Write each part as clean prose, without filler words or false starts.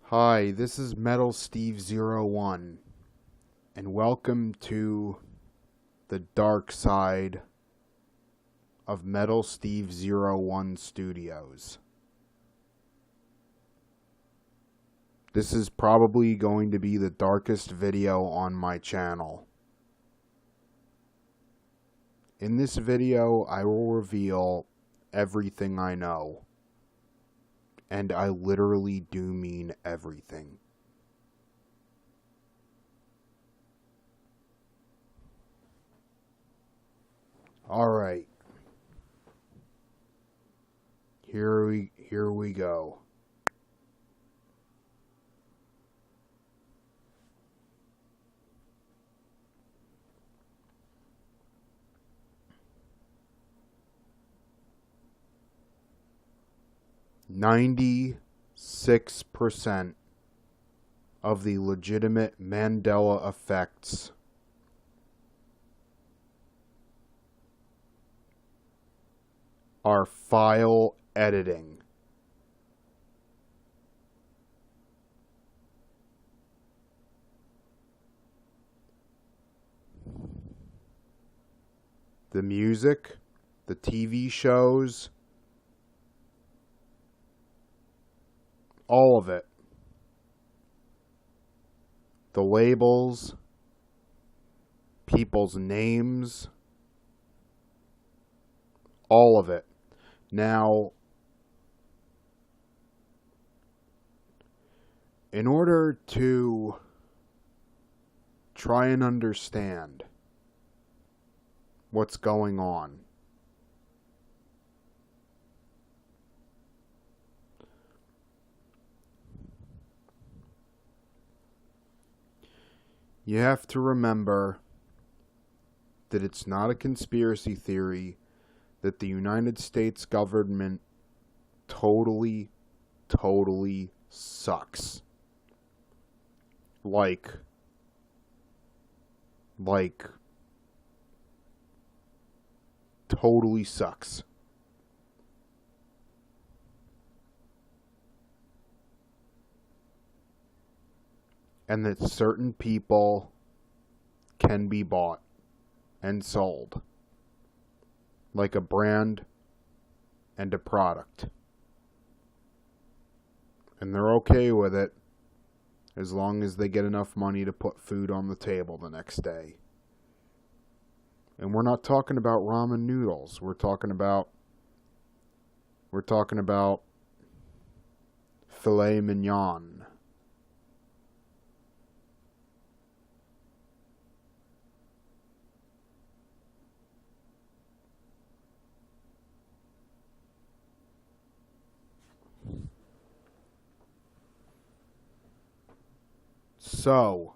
Hi, this is Metal Steve 01, and welcome to the dark side of Metal Steve 01 Studios. This is probably going to be the darkest video on my channel. In this video, I will reveal everything I know. And I literally do mean everything. Alright. Here we go. "96% of the legitimate Mandela effects are file editing. The music, the TV shows, all of it. The labels, people's names, all of it. Now, in order to try and understand what's going on, you have to remember that it's not a conspiracy theory that the United States government totally sucks. Like totally sucks. And that certain people can be bought and sold like a brand and a product. And they're okay with it as long as they get enough money to put food on the table the next day. And we're not talking about ramen noodles. We're talking about filet mignon. So,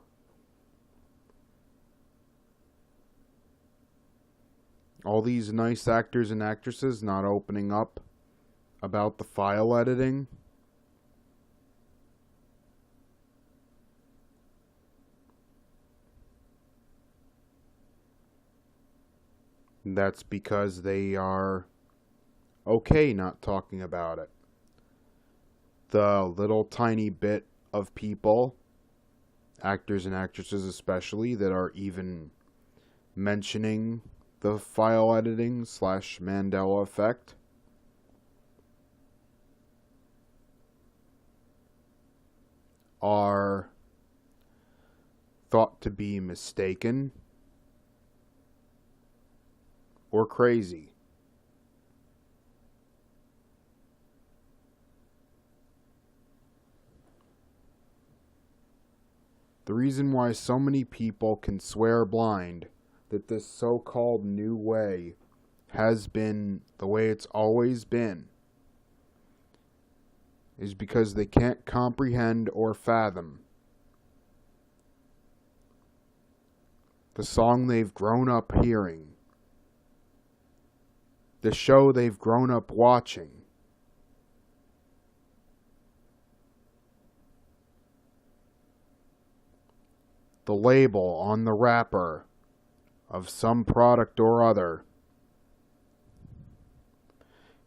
all these nice actors and actresses not opening up about the file editing. That's because they are okay not talking about it. The little tiny bit of people, actors and actresses especially, that are even mentioning the file editing / Mandela effect are thought to be mistaken or crazy. The reason why so many people can swear blind that this so-called new way has been the way it's always been is because they can't comprehend or fathom the song they've grown up hearing, the show they've grown up watching, the label on the wrapper of some product or other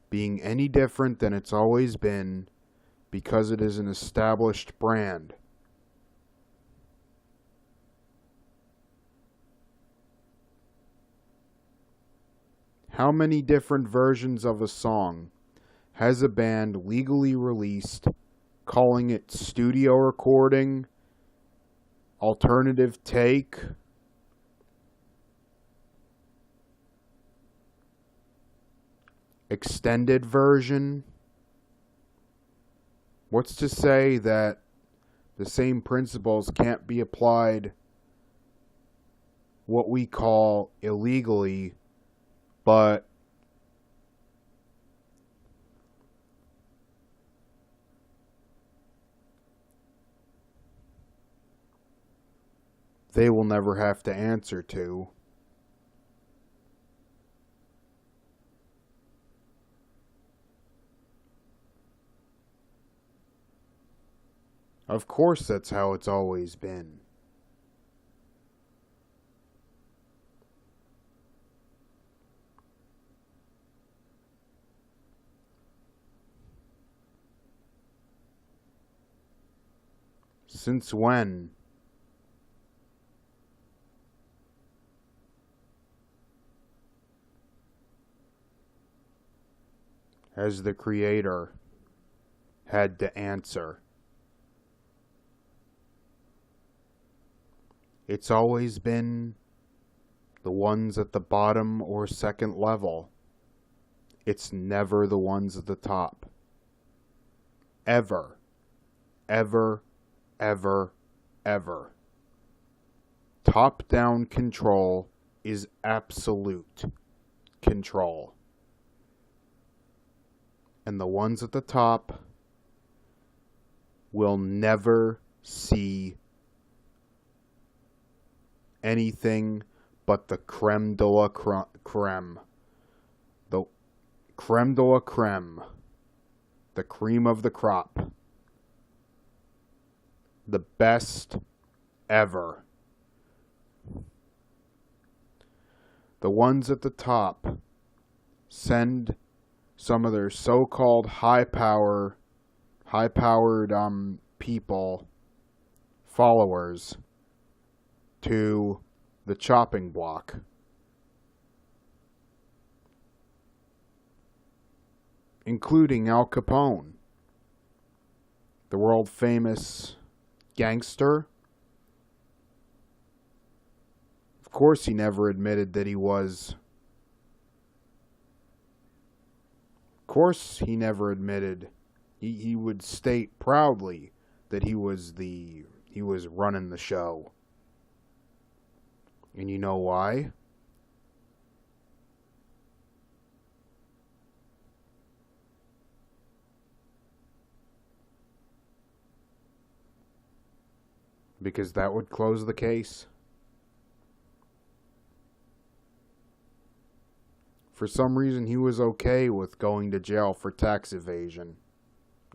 being any different than it's always been because it is an established brand. How many different versions of a song has a band legally released, calling it studio recording, alternative take, extended version? What's to say that the same principles can't be applied what we call illegally, but they will never have to answer to? Of course, that's how it's always been. Since when? Has the creator had to answer? It's always been the ones at the bottom or second level. It's never the ones at the top. Ever. Ever. Ever. Ever. Top-down control is absolute control. And the ones at the top will never see anything but the creme de la creme. The creme de la creme. The cream of the crop. The best ever. The ones at the top send some of their so-called high-powered people, followers, to the chopping block. Including Al Capone, the world-famous gangster. Of course he never admitted that he was. Of course he never admitted. He would state proudly that he was running the show. And you know why? Because that would close the case. For some reason, he was okay with going to jail for tax evasion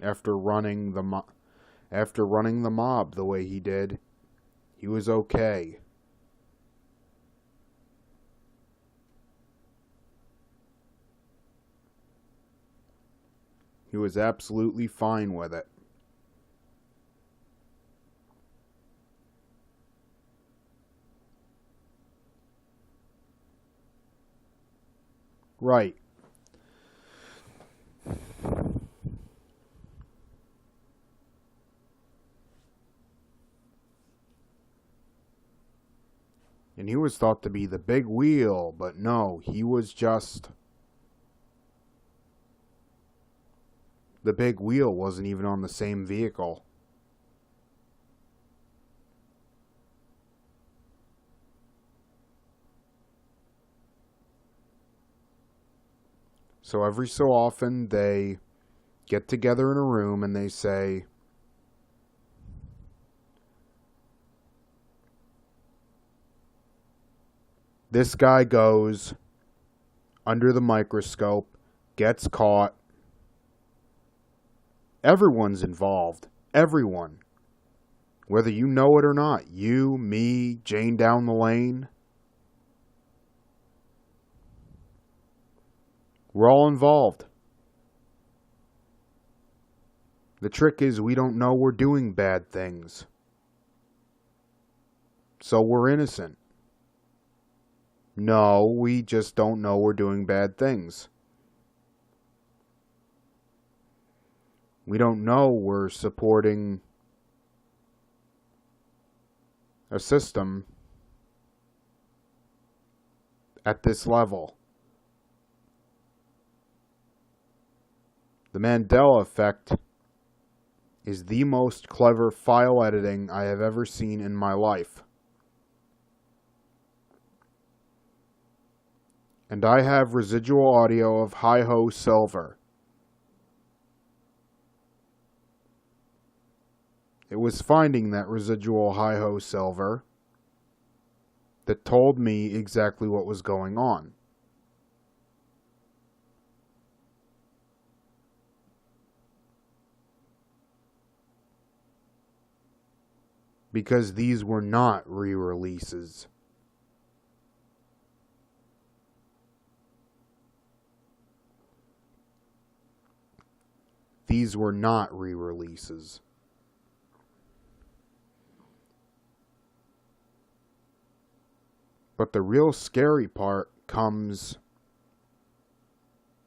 after running the mob the way he did. He was okay. He was absolutely fine with it. Right. And he was thought to be the big wheel, but no, he was just... The big wheel wasn't even on the same vehicle. So every so often they get together in a room and they say, this guy goes under the microscope, gets caught. Everyone's involved. Everyone. Whether you know it or not. You, me, Jane down the lane. We're all involved. The trick is we don't know we're doing bad things. So we're innocent. No, we just don't know we're doing bad things. We don't know we're supporting a system at this level. The Mandela effect is the most clever file editing I have ever seen in my life. And I have residual audio of Hi-Ho Silver. It was finding that residual Hi-Ho Silver that told me exactly what was going on. Because these were not re-releases. These were not re-releases. But the real scary part comes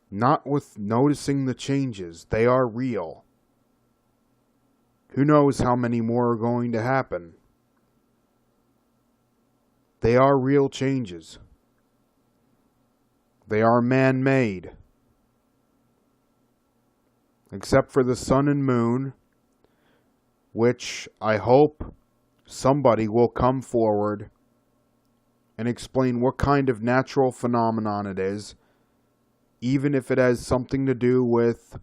not with noticing the changes. They are real. Who knows how many more are going to happen? They are real changes. They are man-made. Except for the sun and moon, which I hope somebody will come forward and explain what kind of natural phenomenon it is, even if it has something to do with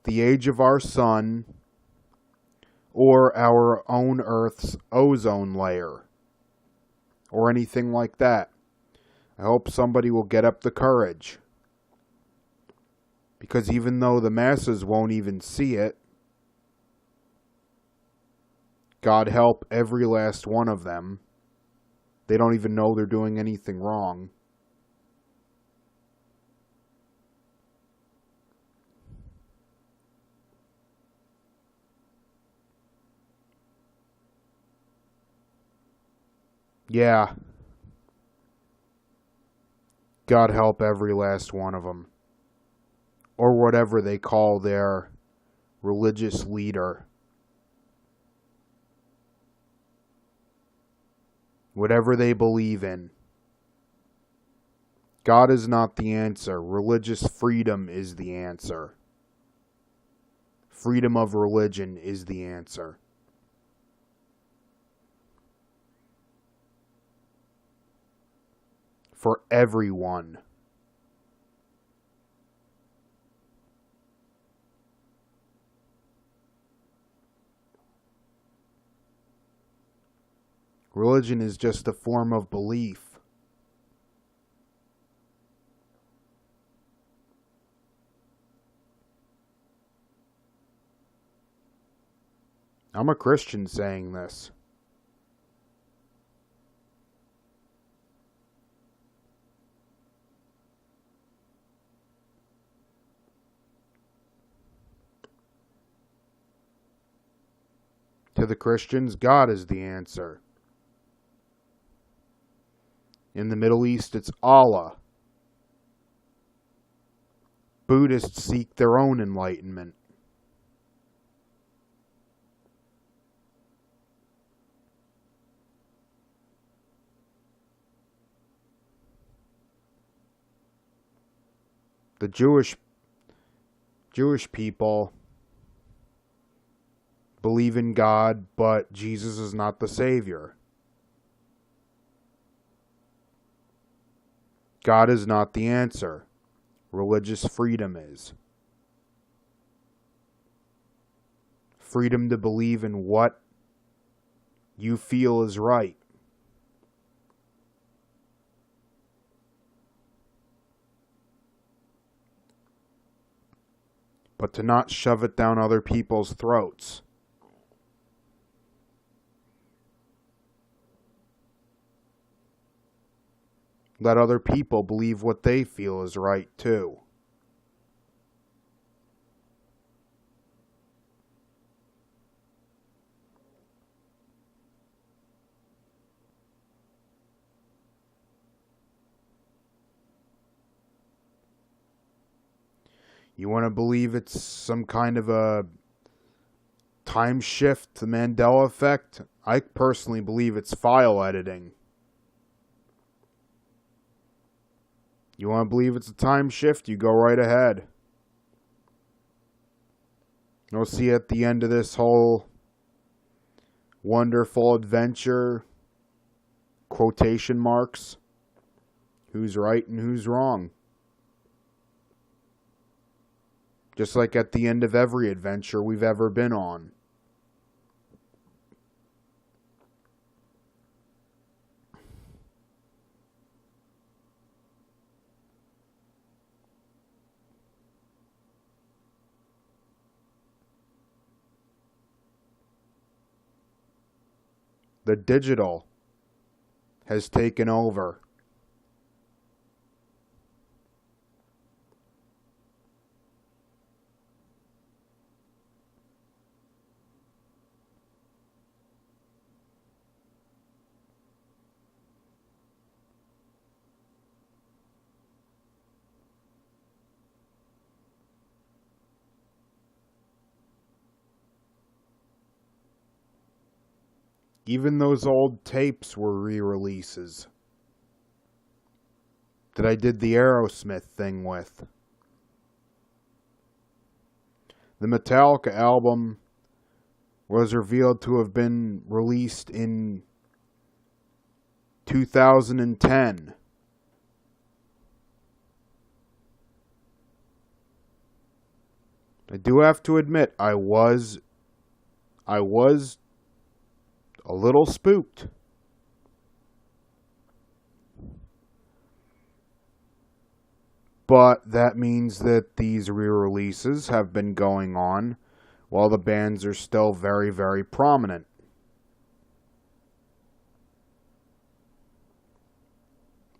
the age of our sun or our own Earth's ozone layer or anything like that. I hope somebody will get up the courage, because even though the masses won't even see it, God help every last one of them. They don't even know they're doing anything wrong. Yeah. God help every last one of them. Or whatever they call their religious leader. Whatever they believe in. God is not the answer. Religious freedom is the answer. Freedom of religion is the answer. For everyone. Religion is just a form of belief. I'm a Christian saying this. To the Christians, God is the answer. In the Middle East, it's Allah. Buddhists seek their own enlightenment. The Jewish people believe in God, but Jesus is not the Savior. God is not the answer. Religious freedom is. Freedom to believe in what you feel is right. But to not shove it down other people's throats. Let other people believe what they feel is right too. You want to believe it's some kind of a time shift, the Mandela effect? I personally believe it's file editing. You want to believe it's a time shift? You go right ahead. You'll see at the end of this whole wonderful adventure, quotation marks, who's right and who's wrong. Just like at the end of every adventure we've ever been on. The digital has taken over. Even those old tapes were re-releases that I did the Aerosmith thing with. The Metallica album was revealed to have been released in 2010. I do have to admit, I was a little spooked. But that means that these re-releases have been going on while the bands are still very, very prominent.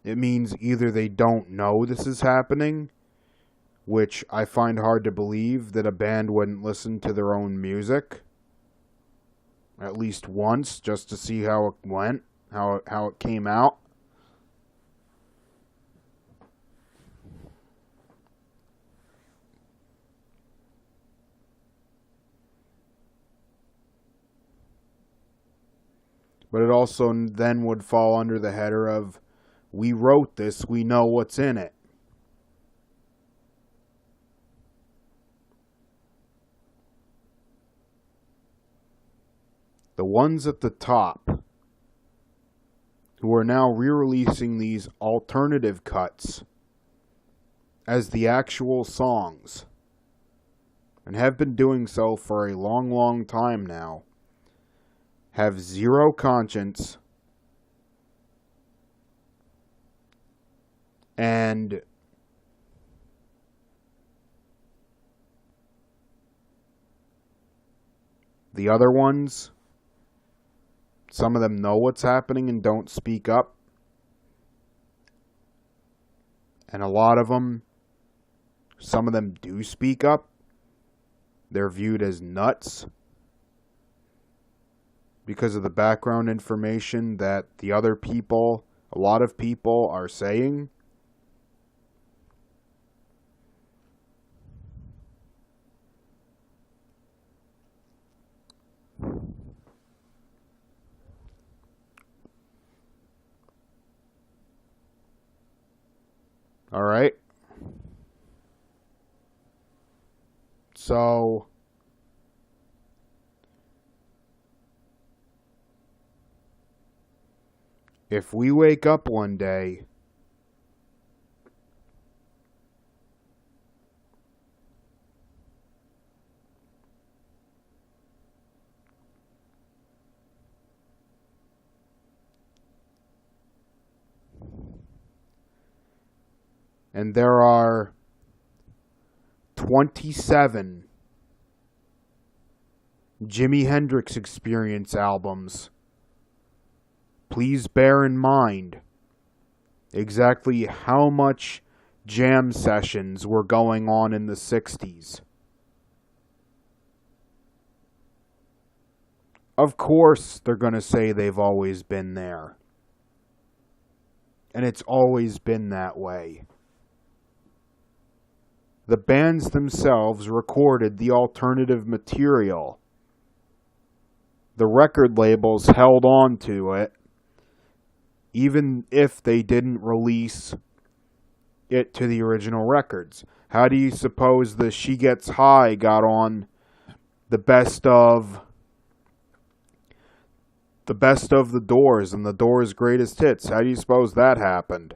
It means either they don't know this is happening, which I find hard to believe that a band wouldn't listen to their own music at least once just to see how it went, how it came out. But it also then would fall under the header of, we wrote this, we know what's in it. The ones at the top who are now re-releasing these alternative cuts as the actual songs, and have been doing so for a long, long time now, have zero conscience and the other ones, some of them know what's happening and don't speak up. And a lot of them, some of them do speak up. They're viewed as nuts because of the background information that the other people, a lot of people, are saying. All right. So if we wake up one day and there are 27 Jimi Hendrix Experience albums, please bear in mind exactly how much jam sessions were going on in the 60s. Of course, they're going to say they've always been there. And it's always been that way. The bands themselves recorded the alternative material. The record labels held on to it, even if they didn't release it to the original records. How do you suppose the She Gets High got on the best of the Doors and the Doors' greatest hits? How do you suppose that happened?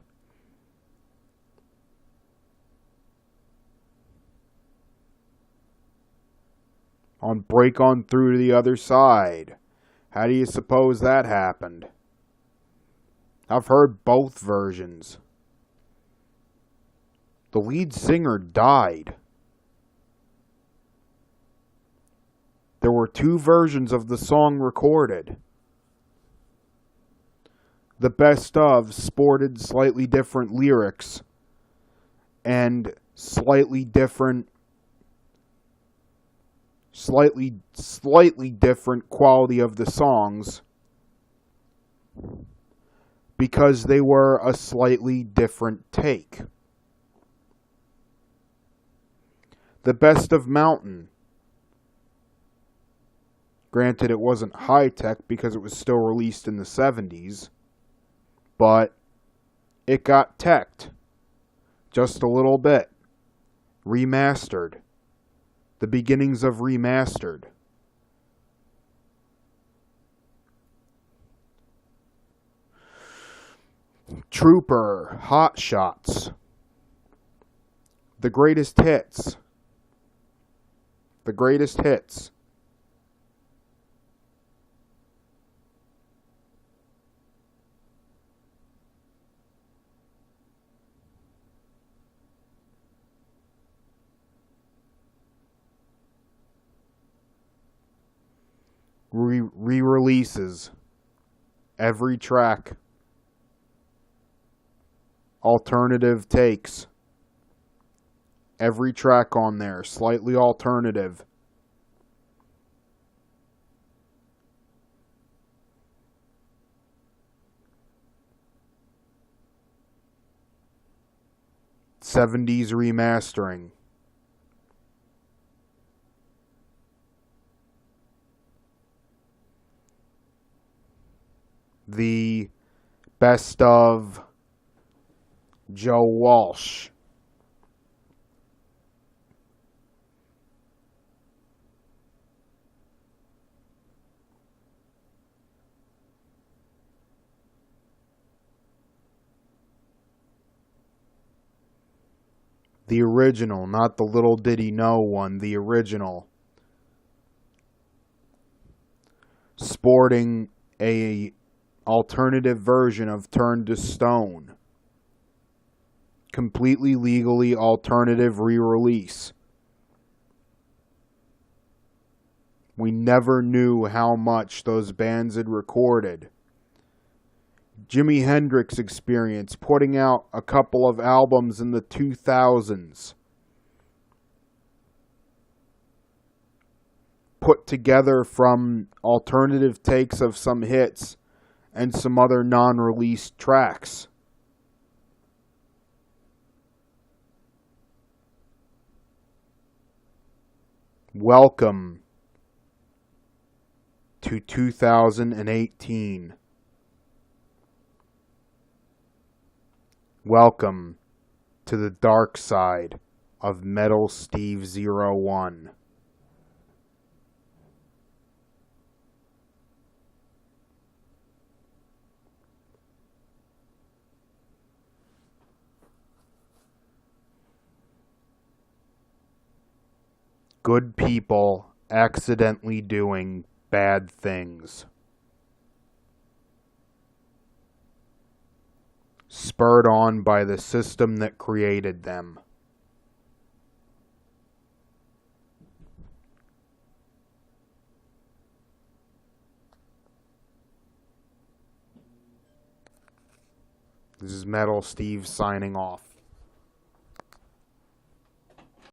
On Break On Through to the Other Side. How do you suppose that happened? I've heard both versions. The lead singer died. There were two versions of the song recorded. The best of sported slightly different lyrics and slightly different quality of the songs because they were a slightly different take. The best of Mountain. Granted, it wasn't high-tech because it was still released in the 70s, but it got teched just a little bit. Remastered. The beginnings of remastered. Trooper, Hot Shots. The greatest hits. The greatest hits. Re-releases. Every track. Alternative takes. Every track on there, slightly alternative. '70s remastering. The best of Joe Walsh. The original, not the Little Did He Know one, the original. Sporting a alternative version of Turn to Stone. Completely legally alternative re-release. We never knew how much those bands had recorded. Jimi Hendrix Experience putting out a couple of albums in the 2000s. Put together from alternative takes of some hits and some other non-released tracks. Welcome to 2018. Welcome to the dark side of Metal Steve 01. Good people accidentally doing bad things. Spurred on by the system that created them. This is Metal Steve signing off.